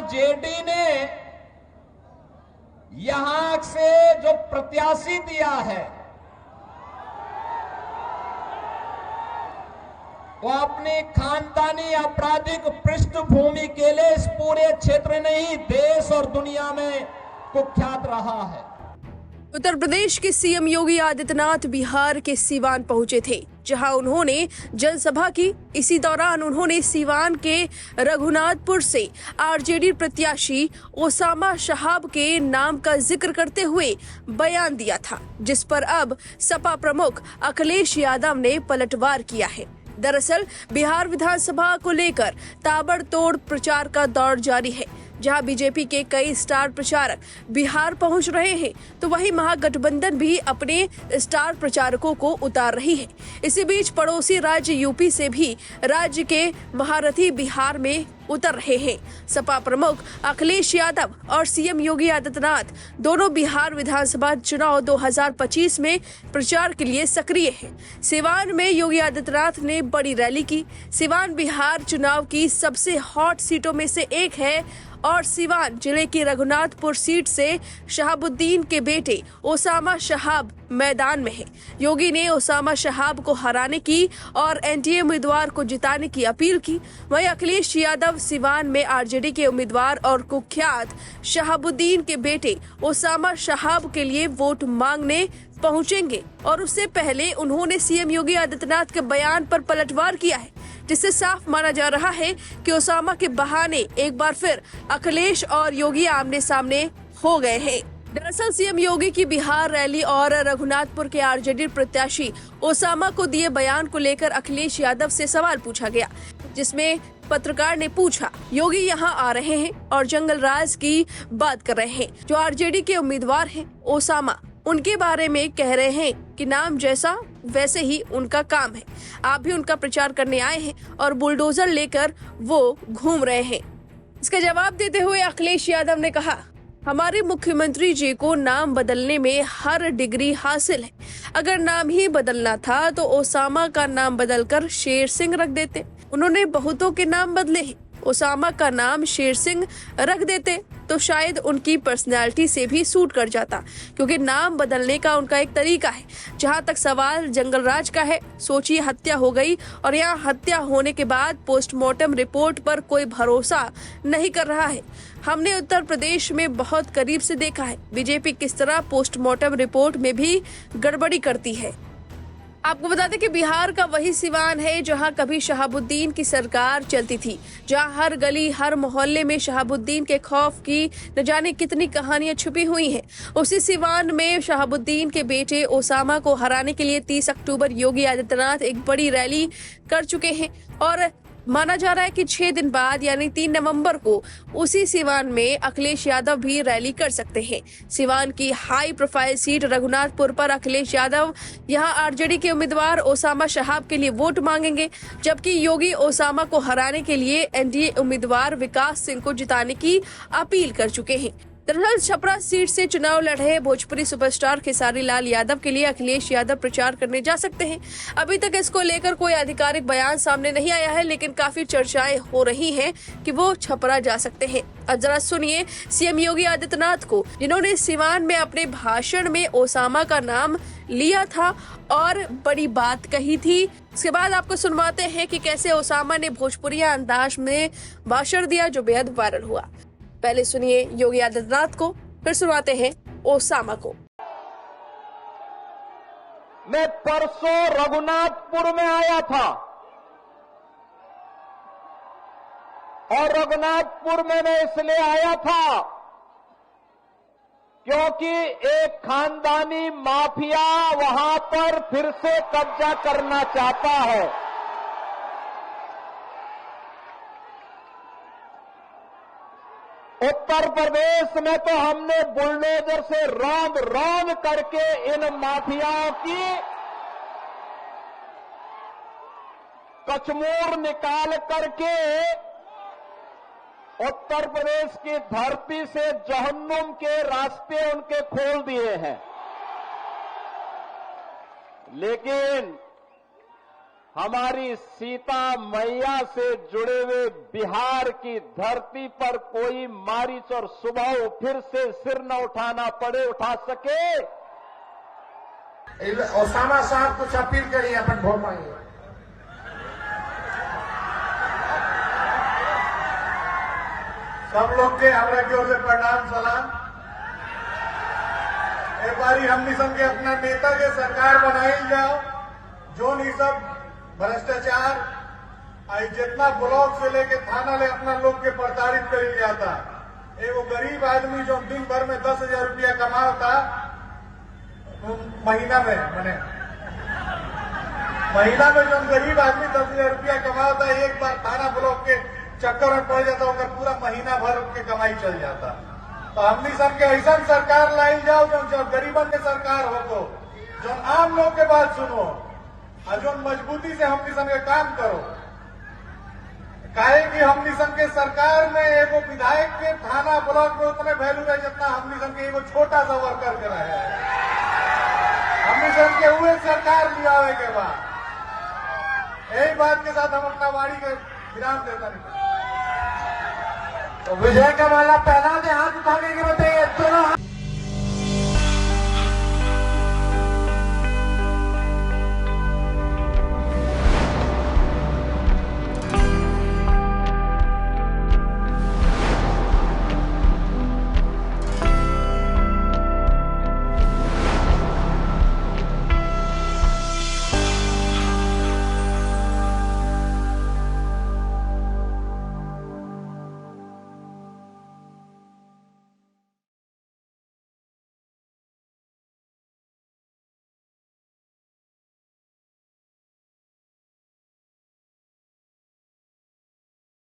RJD ने यहां से जो प्रत्याशी दिया है वो अपनी खानदानी आपराधिक पृष्ठभूमि के लिए इस पूरे क्षेत्र नहीं देश और दुनिया में कुख्यात रहा है। उत्तर प्रदेश के सीएम योगी आदित्यनाथ बिहार के सीवान पहुंचे थे, जहां उन्होंने जनसभा की। इसी दौरान उन्होंने सीवान के रघुनाथपुर से आरजेडी प्रत्याशी ओसामा शहाब के नाम का जिक्र करते हुए बयान दिया था, जिस पर अब सपा प्रमुख अखिलेश यादव ने पलटवार किया है। दरअसल बिहार विधानसभा को लेकर ताबड़तोड़ प्रचार का दौर जारी है, जहां बीजेपी के कई स्टार प्रचारक बिहार पहुंच रहे हैं, तो वहीं महागठबंधन भी अपने स्टार प्रचारकों को उतार रही है। इसी बीच पड़ोसी राज्य यूपी से भी राज्य के महारथी बिहार में उतर रहे हैं। सपा प्रमुख अखिलेश यादव और सीएम योगी आदित्यनाथ दोनों बिहार विधानसभा चुनाव 2025 में प्रचार के लिए सक्रिय हैं। सिवान में योगी आदित्यनाथ ने बड़ी रैली की। सिवान बिहार चुनाव की सबसे हॉट सीटों में से एक है और सिवान जिले की रघुनाथपुर सीट से शहाबुद्दीन के बेटे ओसामा शहाब मैदान में है। योगी ने ओसामा शहाब को हराने की और एनडीए उम्मीदवार को जिताने की अपील की। वहीं अखिलेश यादव सिवान में आरजेडी के उम्मीदवार और कुख्यात शहाबुद्दीन के बेटे ओसामा शहाब के लिए वोट मांगने पहुंचेंगे और उससे पहले उन्होंने सीएम योगी आदित्यनाथ के बयान पर पलटवार किया है, जिससे साफ माना जा रहा है कि ओसामा के बहाने एक बार फिर अखिलेश और योगी आमने सामने हो गए हैं। दरअसल सीएम योगी की बिहार रैली और रघुनाथपुर के आरजेडी प्रत्याशी ओसामा को दिए बयान को लेकर अखिलेश यादव से सवाल पूछा गया, जिसमें पत्रकार ने पूछा, योगी यहां आ रहे हैं और जंगल राज की बात कर रहे हैं, जो आरजेडी के उम्मीदवार हैं ओसामा, उनके बारे में कह रहे हैं कि नाम जैसा वैसे ही उनका काम है। आप भी उनका प्रचार करने आए हैं और बुलडोजर लेकर वो घूम रहे हैं। इसका जवाब देते हुए अखिलेश यादव ने कहा, हमारे मुख्यमंत्री जी को नाम बदलने में हर डिग्री हासिल है। अगर नाम ही बदलना था तो ओसामा का नाम बदलकर शेर सिंह रख देते। उन्होंने बहुतों के नाम बदले हैं, ओसामा का नाम शेर सिंह रख देते तो शायद उनकी पर्सनैलिटी से भी सूट कर जाता, क्योंकि नाम बदलने का उनका एक तरीका है। जहां तक सवाल जंगल राज का है, सोचिए हत्या हो गई और यहाँ हत्या होने के बाद पोस्टमार्टम रिपोर्ट पर कोई भरोसा नहीं कर रहा है। हमने उत्तर प्रदेश में बहुत करीब से देखा है बीजेपी किस तरह पोस्टमार्टम रिपोर्ट में भी गड़बड़ी करती है। आपको बता दें कि बिहार का वही सिवान है जहां कभी शहाबुद्दीन की सरकार चलती थी, जहां हर गली हर मोहल्ले में शहाबुद्दीन के खौफ की न जाने कितनी कहानियां छुपी हुई हैं। उसी सिवान में शहाबुद्दीन के बेटे ओसामा को हराने के लिए 30 अक्टूबर योगी आदित्यनाथ एक बड़ी रैली कर चुके हैं और माना जा रहा है कि 6 दिन बाद यानी 3 नवंबर को उसी सिवान में अखिलेश यादव भी रैली कर सकते हैं। सिवान की हाई प्रोफाइल सीट रघुनाथपुर पर अखिलेश यादव यहां आरजेडी के उम्मीदवार ओसामा शहाब के लिए वोट मांगेंगे, जबकि योगी ओसामा को हराने के लिए एनडीए उम्मीदवार विकास सिंह को जिताने की अपील कर चुके हैं। दरअसल छपरा सीट से चुनाव लड़ रहे भोजपुरी सुपरस्टार खेसारी लाल यादव के लिए अखिलेश यादव प्रचार करने जा सकते हैं। अभी तक इसको लेकर कोई आधिकारिक बयान सामने नहीं आया है, लेकिन काफी चर्चाएं हो रही हैं कि वो छपरा जा सकते हैं। अब जरा सुनिए सीएम योगी आदित्यनाथ को, जिन्होंने सिवान में अपने भाषण में ओसामा का नाम लिया था और बड़ी बात कही थी। इसके बाद आपको सुनवाते हैं कि कैसे ओसामा ने भोजपुरिया अंदाज में भाषण दिया जो बेहद वायरल हुआ। पहले सुनिए योगी आदित्यनाथ को, फिर सुनाते हैं ओसामा को। मैं परसों रघुनाथपुर में आया था और रघुनाथपुर में मैं इसलिए आया था क्योंकि एक खानदानी माफिया वहां पर फिर से कब्जा करना चाहता है। उत्तर प्रदेश में तो हमने बुलडोजर से रौंद रौंद करके इन माफियाओं की कचमूर निकाल करके उत्तर प्रदेश की धरती से जहन्नुम के रास्ते उनके खोल दिए हैं। लेकिन हमारी सीता मैया से जुड़े हुए बिहार की धरती पर कोई मारिच और सुबह फिर से सिर न उठाना पड़े, उठा सके। ओसामा साहब कुछ अपील करिए, अपन वोट मांगिए। सब लोग के हमरा की ओर से प्रणाम सलाम। एक बारी हमनी सब के अपना नेता के सरकार बनाई जाओ, जो नहीं सब भ्रष्टाचार आई जितना ब्लॉक से लेके थाना ले अपना लोग के प्रताड़ित कर जाता। एगो गरीब आदमी जो दिन भर में 10,000 रुपया कमाता महीना में, महीना में जो गरीब आदमी 10,000 रुपया कमाता, एक बार थाना ब्लॉक के चक्कर में पड़ जाता, होकर पूरा महीना भर के कमाई चल जाता। तो हमनी सब के ऐसा सरकार लाई जाओ जो गरीबन के सरकार हो, तो जो आम लोग के बात सुनो और जो मजबूती से हमनी सब के काम करो। काहे कि हमनी सब के सरकार में एगो विधायक के थाना ब्लॉक में उतने वैल्यू रहे जितना हमनी सब के एगो छोटा सा वर्कर के रहे। हमनी सब के हुए सरकार लियावे के बाद यही बात के साथ हम अपना वाणी के विराम देता नहीं। तो विजय का माला पहना दे, हाथ उठाने के बताइए दोनों।